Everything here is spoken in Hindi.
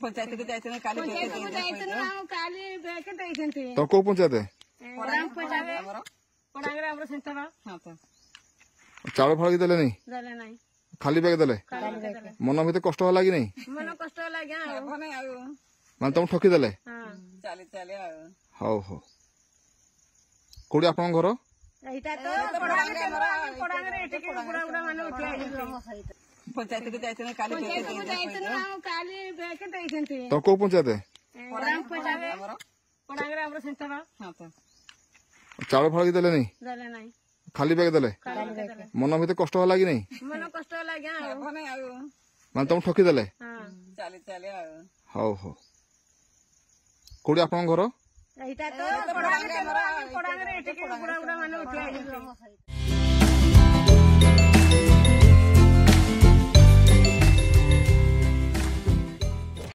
पंचायत को जाइए काली बेके देइछन्ती तो को पंचायत ग्राम पंचायत पडांगरे हमरो सेंटर हां तो चाउल फल देले नहीं दले नहीं खाली बैग देले मन भीतर कष्ट होला कि नहीं मन कष्ट लाग्या भने आ माने तुम ठकी देले हां चले चले आ हो हो कोडी आपन घर एटा तो पडांगरे एटे के गुडा गुडा माने उठी आइ पंचायत को जाइए काली बेके देइछन्ती तो को पंचायत ग्राम पंचायत पडांगरे हमरो सेंटर हां तो चाउल फल देले नहीं दले नहीं खाली बैग देले मन भीतर कष्ट होला कि नहीं मन कष्ट लाग्या भने आ माने तुम ठकी देले हां चले चले आ हो हो कोडी आपन घर एटा तो पडांगरे एटे के गुडा गुडा माने उठी आइ